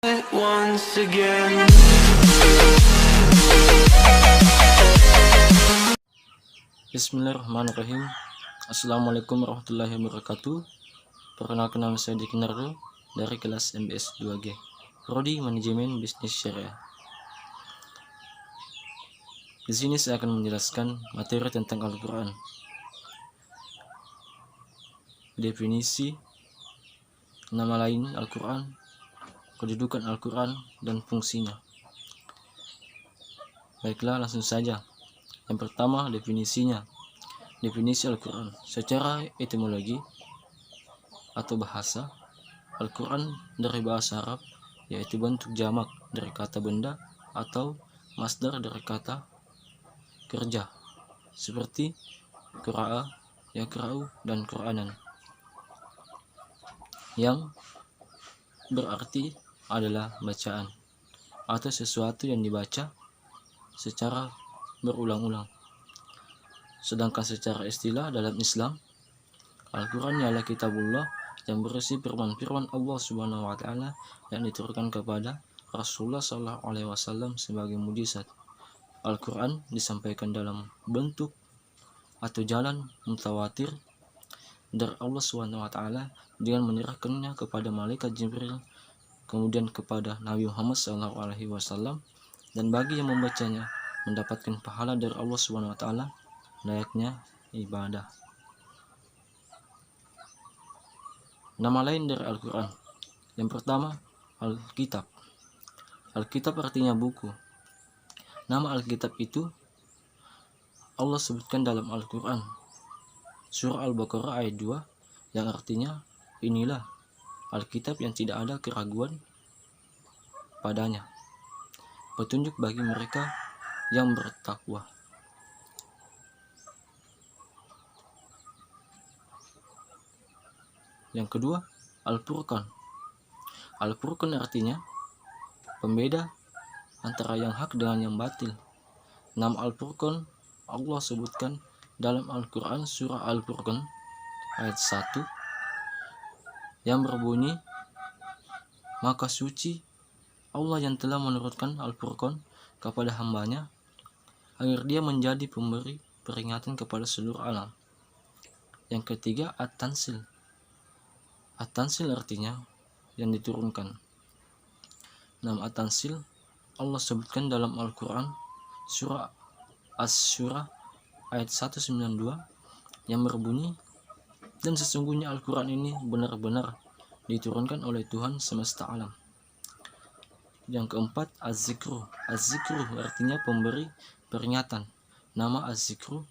Once again. Bismillahirrahmanirrahim. Assalamualaikum warahmatullahi wabarakatuh. Perkenalkan, nama saya Dik Nardo dari kelas MBS 2G, Prodi Manajemen Bisnis Syariah. Di sini saya akan menjelaskan materi tentang Al-Quran, definisi, nama lain Al-Quran, kedudukan Al-Quran, dan fungsinya. Baiklah, langsung saja. Yang pertama, definisinya. Definisi Al-Quran secara etimologi atau bahasa. Al-Quran dari bahasa Arab, yaitu bentuk jamak dari kata benda atau masdar dari kata kerja, seperti qira'a, yaqra'u, dan Qur'anan, yang berarti adalah bacaan atau sesuatu yang dibaca secara berulang-ulang. Sedangkan secara istilah dalam Islam, Al-Quran ialah kitabullah yang berisi firman-firman Allah Subhanahu wa Ta'ala yang diturunkan kepada Rasulullah SAW sebagai mujizat. Al-Quran disampaikan dalam bentuk atau jalan mutawatir dari Allah Subhanahu wa Ta'ala dengan menyerahkannya kepada malaikat Jibril, kemudian kepada Nabi Muhammad SAW, dan bagi yang membacanya mendapatkan pahala dari Allah Subhanahu wa Ta'ala layaknya ibadah. Nama lain dari Al-Quran. Yang pertama, Alkitab. Alkitab artinya buku. Nama Alkitab itu Allah sebutkan dalam Al-Quran, surah Al-Baqarah ayat 2, yang artinya, inilah Alkitab yang tidak ada keraguan padanya, petunjuk bagi mereka yang bertakwa. Yang kedua, Al-Furqan. Al-Furqan artinya pembeda antara yang hak dengan yang batil. Nama Al-Furqan Allah sebutkan dalam Al-Quran surah Al-Furqan ayat 1, yang berbunyi, maka suci Allah yang telah menurunkan Al-Furqan kepada hambanya agar dia menjadi pemberi peringatan kepada seluruh alam. Yang ketiga, At-Tansil. At-Tansil artinya yang diturunkan. Nama At-Tansil Allah sebutkan dalam Al-Quran surah Asy-Syura ayat 192, yang berbunyi, dan sesungguhnya Al-Quran ini benar-benar diturunkan oleh Tuhan semesta alam. Yang keempat, Az-Zikru. Az-Zikru artinya pemberi peringatan. Nama Az-Zikru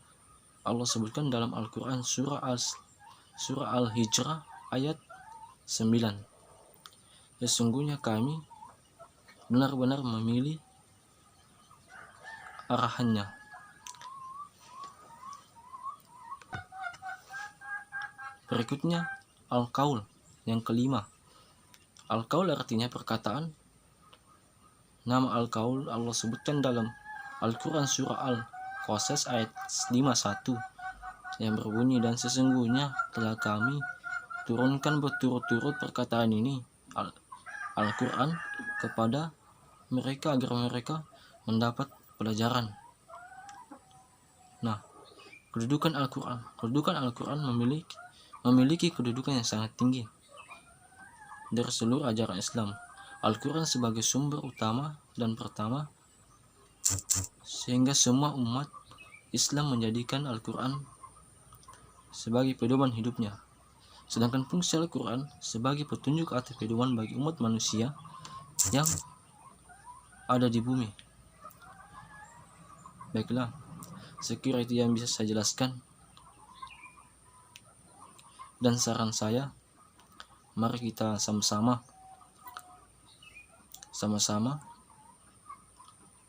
Allah sebutkan dalam Al-Quran surah Al-Hijrah ayat 9. Sesungguhnya kami benar-benar memilih arahannya. Berikutnya, Al-Qaul. Yang kelima, Al-Qaul artinya perkataan. Nama Al-Qaul Allah sebutkan dalam Al-Quran surah Al-Qasas ayat 51, yang berbunyi, dan sesungguhnya telah kami turunkan berturut-turut perkataan ini, Al-Quran, kepada mereka agar mereka mendapat pelajaran. Nah, kedudukan Al-Quran memiliki kedudukan yang sangat tinggi dari seluruh ajaran Islam. Al-Quran sebagai sumber utama dan pertama, sehingga semua umat Islam menjadikan Al-Quran sebagai pedoman hidupnya. Sedangkan fungsi Al-Quran sebagai petunjuk atau pedoman bagi umat manusia yang ada di bumi. Baiklah, sekira itu yang bisa saya jelaskan. Dan saran saya, mari kita sama-sama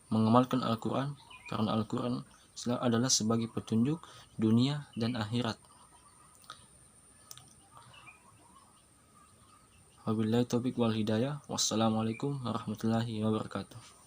mengamalkan Al-Quran, karena Al-Quran adalah sebagai petunjuk dunia dan akhirat. Wabillahi taufiq wal hidayah. Wassalamualaikum warahmatullahi wabarakatuh.